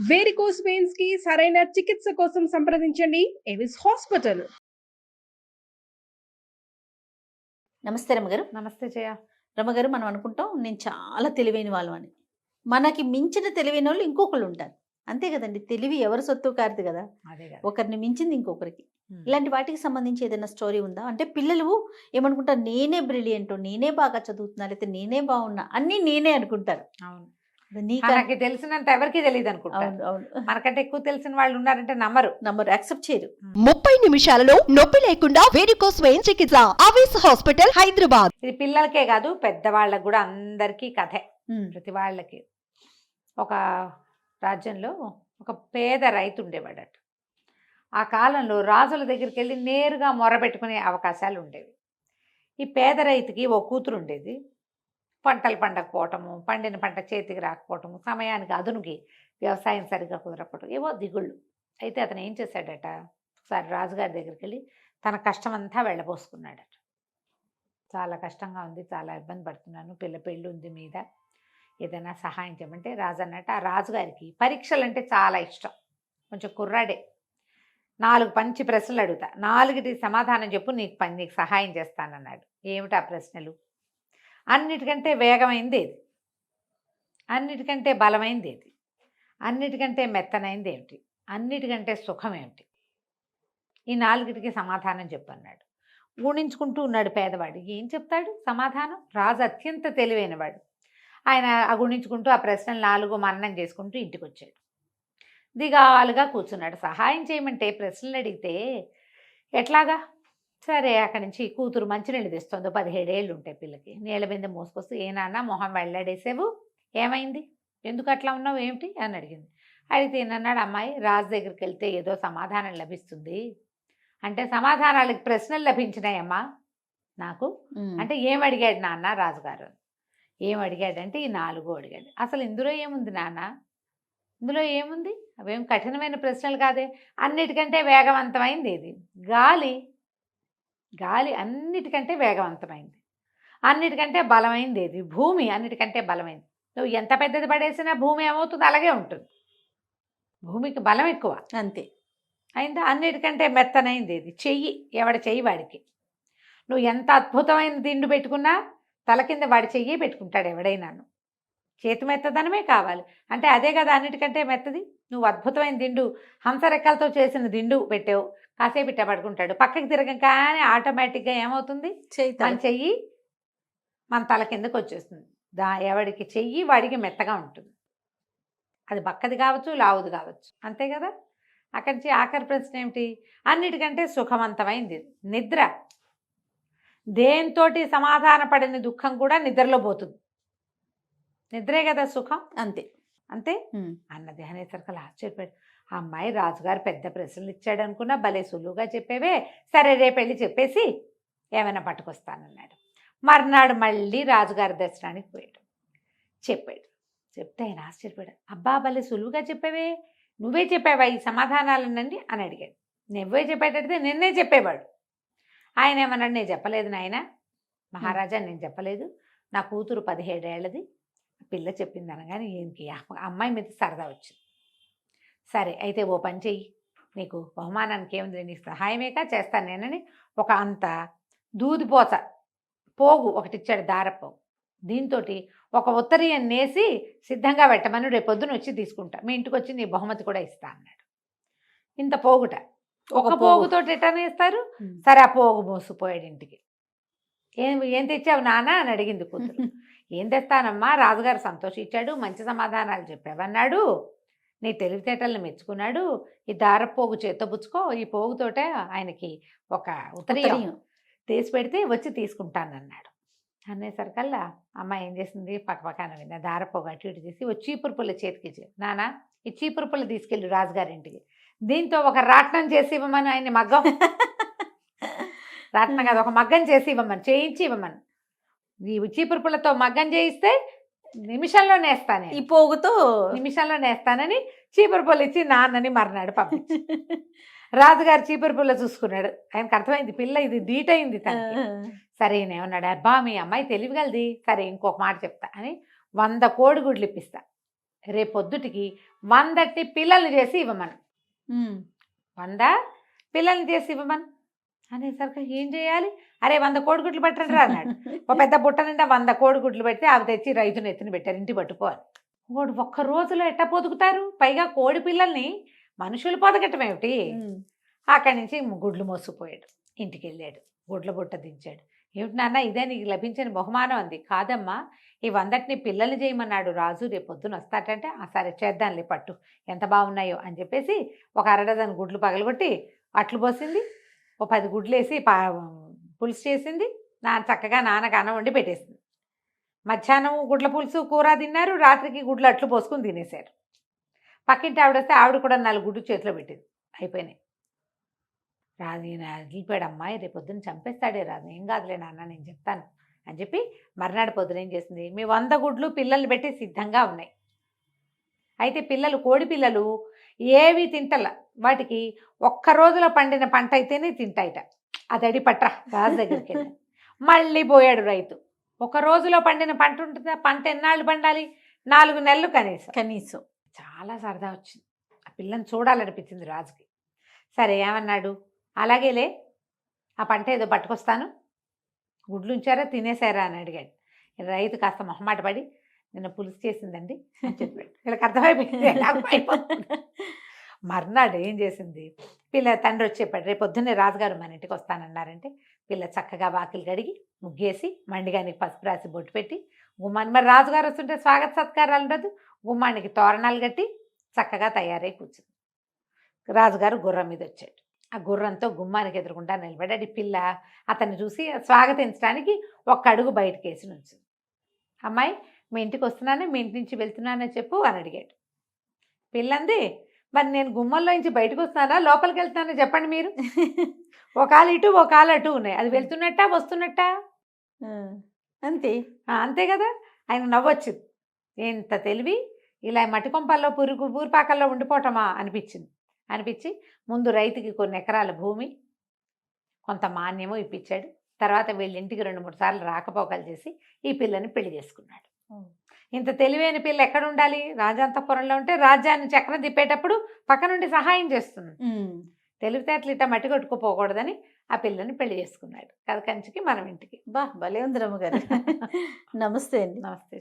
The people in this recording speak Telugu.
వేరికోస్ వెయిన్స్ కి సరైన చికిత్స కోసం సంప్రదించండి ఎవిస్ హాస్పిటల్. నమస్తే రమ్మగారు. నమస్తే జయ. రమ్మగారు, మనం అనుకుంటాం నేను చాలా తెలివైన వాళ్ళం అని. మనకి మించిన తెలివైన వాళ్ళు ఇంకొకళ్ళు ఉంటారు, అంతే కదండి. తెలివి ఎవరి సొత్తు కాదు కదా, ఒకరిని మించింది ఇంకొకరికి. ఇలాంటి వాటికి సంబంధించి ఏదైనా స్టోరీ ఉందా? అంటే పిల్లలు ఏమనుకుంటారు, నేనే బ్రిలియంట్, నేనే బాగా చదువుతున్నా, లేకపోతే నేనే బాగున్నా, అన్నీ నేనే అనుకుంటారు. అవును, మనకి తెలిసినంత ఎవరికి తెలియదు అనుకుంటారు. మనకంటే ఎక్కువ తెలిసిన వాళ్ళు ఉన్నారంటే నమ్మరు, యాక్సెప్ట్ చేయరు. 30 నిమిషాలలో నొప్పి లేకుండా వేరికోస్ వెయిన్స్ చికిత్స అవిస్ హాస్పిటల్, హైదరాబాద్. ఇది పిల్లలకే కాదు, పెద్దవాళ్ళకి కూడా అందరికీ కథే. ప్రతి వాళ్ళకి. ఒక రాజ్యంలో ఒక పేద రైతు ఉండేవాడట. ఆ కాలంలో రాజుల దగ్గరికి వెళ్ళి నేరుగా మొరబెట్టుకునే అవకాశాలు ఉండేవి. ఈ పేద రైతుకి ఓ కూతురు ఉండేది. పంటలు పండకపోవటము, పండిన పంట చేతికి రాకపోవటము, సమయానికి అదునుకి వ్యవసాయం సరిగ్గా కుదరకపోవటం, ఏవో దిగుళ్ళు. అయితే అతను ఏం చేశాడట, ఒకసారి రాజుగారి దగ్గరికి వెళ్ళి తన కష్టం అంతా వెళ్ళబోసుకున్నాడట. చాలా కష్టంగా ఉంది, చాలా ఇబ్బంది పడుతున్నాను, పెళ్ళి ఉంది మీద, ఏదైనా సహాయం చేయమంటే రాజు అన్నట్టు ఆ రాజుగారికి పరీక్షలు అంటే చాలా ఇష్టం. కొంచెం కుర్రాడే. 4 మంచి ప్రశ్నలు అడుగుతా, 4టి సమాధానం చెప్పు, నీకు సహాయం చేస్తానన్నాడు. ఏమిటా ప్రశ్నలు? అన్నిటికంటే వేగమైంది ఏది? అన్నిటికంటే బలమైంది ఏది? అన్నిటికంటే మెత్తనైంది ఏమిటి? అన్నిటికంటే సుఖం ఏమిటి? ఈ 4టికి సమాధానం చెప్పన్నాడు. ఊహించుకుంటూ ఉన్నాడు పేదవాడు. ఏం చెప్తాడు సమాధానం? రాజు అత్యంత తెలివైనవాడు. ఆయన గుణించుకుంటూ ఆ ప్రశ్నలు 4 మన్నం చేసుకుంటూ ఇంటికి వచ్చాడు. దిగాలుగా కూర్చున్నాడు. సహాయం చేయమంటే ప్రశ్నలు అడిగితే ఎట్లాగా? సరే, అక్కడి నుంచి కూతురు మంచినీళ్ళు తెస్తుంది. 17 ఏళ్ళు ఉంటాయి పిల్లకి. నీళ్ళ బిందె మోసుకొస్తూ, ఏ నాన్న మొహం వెళ్ళాడేసావు, ఏమైంది, ఎందుకు అట్లా ఉన్నావు, ఏమిటి అని అడిగింది. అడిగితే ఏనన్నాడు, అమ్మాయి రాజు దగ్గరికి వెళ్తే ఏదో సమాధానం లభిస్తుంది అంటే, సమాధానాలకు ప్రశ్నలు లభించినాయమ్మా నాకు అంటే, ఏం అడిగాడు నాన్న రాజుగారు? ఏం అడిగాడంటే ఈ 4 అడిగాడు. అసలు ఇందులో ఏముంది నాన్న, ఇందులో ఏముంది, అవేం కఠినమైన ప్రశ్నలు కాదే. అన్నిటికంటే వేగవంతమైంది ఏది? గాలి. గాలి అన్నిటికంటే వేగవంతమైంది. అన్నిటికంటే బలమైంది ఏది? భూమి. అన్నిటికంటే బలమైంది. నువ్వు ఎంత పెద్దది పడేసినా భూమి ఏమవుతుంది, అలాగే ఉంటుంది. భూమికి బలం ఎక్కువ, అంతే. అయిందా? అన్నిటికంటే మెత్తనైంది ఏది? చెయ్యి. ఎవడి చెయ్యి వాడికి. నువ్వు ఎంత అద్భుతమైన దిండు పెట్టుకున్నా తల కింద వాడి చెయ్యి పెట్టుకుంటాడు ఎవడైనాను. చేతి మెత్తదనమే కావాలి అంటే అదే కదా అన్నిటికంటే మెత్తది. నువ్వు అద్భుతమైన దిండు, హంసరెక్కలతో చేసిన దిండు పెట్టావు, కాసేపు ఇట్ట పడుకుంటాడు. పక్కకి తిరగగానే ఆటోమేటిక్గా ఏమవుతుంది, మన చెయ్యి మన తల కిందకు వచ్చేస్తుంది. ఎవడికి చెయ్యి వాడికి మెత్తగా ఉంటుంది. అది బక్కది కావచ్చు, లావుది కావచ్చు, అంతే కదా. అక్కడి నుంచి ఆఖరి ప్రశ్న ఏమిటి? అన్నిటికంటే సుఖవంతమైంది నిద్ర. దేంతోటి సమాధాన పడిన దుఃఖం కూడా నిద్రలో పోతుంది. నిద్రే కదా సుఖం. అంతే అంతే అన్నది అనేసరికి ఆశ్చర్యపోయాడు. ఆ అమ్మాయి రాజుగారు పెద్ద ప్రశ్నలు ఇచ్చాడు అనుకున్నా, భలే సులువుగా చెప్పేవే, సరే రేపు వెళ్ళి చెప్పేసి ఏమైనా పట్టుకొస్తానన్నాడు. మర్నాడు మళ్ళీ రాజుగారి దర్శనానికి పోయాడు. చెప్తే ఆయన ఆశ్చర్యపోయాడు. అబ్బా భలే సులువుగా చెప్పేవే, నువ్వే చెప్పావా ఈ సమాధానాలనండి అని అడిగాడు. నువ్వే చెప్పేటట్టే నిన్నే చెప్పేవాడు. ఆయన ఏమన్నాడు, నేను చెప్పలేదు నాయన మహారాజా, నేను చెప్పలేదు. నా కూతురు 17 ఏళ్ళది, పిల్ల చెప్పింది అనగానే ఈయనకి అమ్మాయి మీద సరదా వచ్చింది. సరే అయితే ఓ పని చెయ్యి, నీకు బహుమానానికి ఏముంది, నీకు సహాయమేకా చేస్తాను నేనని ఒక అంత దూదిపోచ పోగు ఒకటి ఇచ్చాడు, దారపోగు. దీంతో ఒక ఉత్తరీయం నేసి సిద్ధంగా పెట్టమని రేపు పొద్దున వచ్చి తీసుకుంటా, మీ ఇంటికి వచ్చి నీ బహుమతి కూడా ఇస్తా అన్నాడు. ఇంత పోగుట ఒక పోగుతోటి ఎట్టనే ఇస్తారు. సరే ఆ పోగు మోసిపోయాడు ఇంటికి. ఏం తెచ్చావు నాన్న అని అడిగింది కూతురు. ఏం తెస్తానమ్మా, రాజుగారు సంతోషించాడు, మంచి సమాధానాలు చెప్పావన్నాడు, నీ తెలివితేటలను మెచ్చుకున్నాడు, ఈ దారపోగు చేతబుచ్చుకో, ఈ పోగుతోటే ఆయనకి ఒక ఉత్తరీయం తీసి పెడితే వచ్చి తీసుకుంటానన్నాడు. అనేసరికల్లా అమ్మాయి ఏం చేసింది, పక్కపక్కన విన్న దారపోగు అటు ఇటు తీసి ఓ చీపురు పుల్ల చేతికి ఇచ్చి, నాన్న ఈ చీపురు పుల్ల తీసుకెళ్ళి రాజుగారింటికి, దీంతో ఒక రాట్నం చేసి ఇవ్వమని, ఆయన్ని మగ్గం రాట్నం కాదు ఒక మగ్గం చేసి ఇవ్వమని, చేయించి ఇవ్వమని. ఈ చీపురు పుల్లతో మగ్గం చేయిస్తే నిమిషంలో నేస్తాను, ఈ పోగుతో నిమిషంలో నేస్తానని చీపురు పుల్ల ఇచ్చి నాన్నని మర్నాడు పంపించి. రాజుగారు చీపురు పుల్ల చూసుకున్నాడు. ఆయనకు అర్థమైంది పిల్ల ఇది ధీటైంది తనకి. సరే ఏమన్నాడు, అబ్బా మీ అమ్మాయి తెలివిగలది, సరే ఇంకొక మాట చెప్తా అని 100 కోడిగుడ్లు ఇప్పిస్తా, రేపొద్దుటికి 100 పిల్లల్ని చేసి ఇవ్వమను, 100 పిల్లల్ని చేసి ఇవ్వమను అనేసరికి ఏం చేయాలి? అరే 100 కోడిగుడ్లు పట్టరా అన్నాడు. ఒక పెద్ద బుట్ట నిండా 100 కోడిగుడ్లు పెడితే అవి తెచ్చి రైతుని ఎత్తున పెట్టారు, ఇంటి పట్టుకోవాలి. వాడు ఒక్క రోజులో ఎట్టా పొదుగుతారు? పైగా కోడి పిల్లల్ని మనుషులు పొదగటం ఏమిటి? అక్కడి నుంచి గుడ్లు మోసుకుపోయాడు, ఇంటికి వెళ్ళాడు, గుడ్ల బుట్ట దించాడు. ఏమిటి నాన్న ఇదే నీకు లభించిన బహుమానం అంది. కాదమ్మా, ఈ 100ని పిల్లల్ని చేయమన్నాడు రాజు, రేపు పొద్దున వస్తాడంటే సరే చేద్దాంలే పట్టు, ఎంత బాగున్నాయో అని చెప్పేసి ఒక 1/2 డజన్ గుడ్లు పగలగొట్టి అట్లు పోసింది, ఓ 10 గుడ్లు వేసి పులుసు చేసింది. చక్కగా నాన్నకు అన్నం వండి పెట్టేసింది. మధ్యాహ్నం గుడ్ల పులుసు కూర తిన్నారు, రాత్రికి గుడ్లు అట్లు పోసుకుని తినేశారు. పక్కింటి ఆవిడ వస్తే ఆవిడ కూడా 4 గుడ్లు చేతిలో పెట్టింది. అయిపోయినాయి. రాజు వెళ్ళిపోయాడు. అమ్మాయి రేపు పొద్దున్న చంపేస్తాడే రాజు, ఏం కాదులే నాన్న నేను చెప్తాను అని చెప్పి మర్నాడు పొద్దున ఏం చేసింది, మీ 100 గుడ్లు పిల్లల్ని పెట్టి సిద్ధంగా ఉన్నాయి. అయితే పిల్లలు కోడి పిల్లలు ఏవి తింటల, వాటికి ఒక్క రోజులో పండిన పంట అయితేనే తింటాయిట. అది అడి పట్రా రాజు దగ్గరికి వెళ్ళి మళ్ళీ పోయాడు రైతు. ఒక రోజులో పండిన పంట ఉంటుందా? పంట ఎన్నాళ్ళు పండాలి? 4 నెలలు కనీసం. చాలా సరదా వచ్చింది, ఆ పిల్లని చూడాలనిపించింది రాజుకి. సరే ఏమన్నాడు, అలాగేలే ఆ పంట ఏదో పట్టుకొస్తాను, గుడ్లు ఉంచారా తినేసారా అని అడిగాడు. రైతు కాస్త మొహమాట పడి నిన్న పులుసు చేసిందండి అని చెప్పాడు. వీళ్ళకి అర్థమైపోయింది మర్నాడు ఏం చేసింది, పిల్ల తండ్రి వచ్చి చెప్పాడు, రేపు పొద్దున్నే రాజుగారు మన ఇంటికి వస్తానన్నారంటే పిల్ల చక్కగా వాకిలు కడిగి ముగ్గేసి మండిగానికి పసుపు రాసి బొట్టు పెట్టి గుమ్మాన్ని, మరి రాజుగారు వస్తుంటే స్వాగత సత్కారాలు ఉండదు, గుమ్మానికి తోరణాలు కట్టి చక్కగా తయారై కూర్చుంది. రాజుగారు గుర్రం మీద వచ్చాడు. ఆ గుర్రంతో గుమ్మానికి ఎదురుకుండా నిలబడ్డాడు. ఈ పిల్ల అతన్ని చూసి స్వాగతించడానికి ఒక్క అడుగు బయటకు వేసి నుంచింది. అమ్మాయి మీ ఇంటికి వస్తున్నాను, మీ ఇంటి నుంచి వెళ్తున్నానని చెప్పు అని అడిగాడు. పిల్లంది, మరి నేను గుమ్మంలో నుంచి బయటకు వస్తున్నానా లోపలికి వెళ్తున్నానో చెప్పండి మీరు. ఒక కాలు ఇటు ఒక కాలు అటు ఉన్నాయి, అది వెళ్తున్నట్టా వస్తున్నట్టా? అంతే అంతే కదా. ఆయన నవ్వొచ్చింది, ఎంత తెలివి, ఇలా మట్టి కొంపల్లో పూరిపాకల్లో ఉండిపోవటమా అనిపించి ముందు రైతుకి కొన్ని ఎకరాల భూమి కొంత మాన్యము ఇప్పించాడు. తర్వాత వీళ్ళ ఇంటికి 2-3 సార్లు రాకపోకలు చేసి ఈ పిల్లని పెళ్లి చేసుకున్నాడు. ఇంత తెలివైన పిల్ల ఎక్కడ ఉండాలి? రాజాంతపురంలో ఉంటే రాజ్యాన్ని చక్రం తిప్పేటప్పుడు పక్క నుండి సహాయం చేస్తుంది. తెలివితేటలు ఇట్లా మట్టి కొట్టుకుపోకూడదని ఆ పిల్లని పెళ్లి చేసుకున్నాడు. కథ కంచికి మనం ఇంటికి. భలే ఉంది రమ్మగారు. నమస్తే అండి. నమస్తే.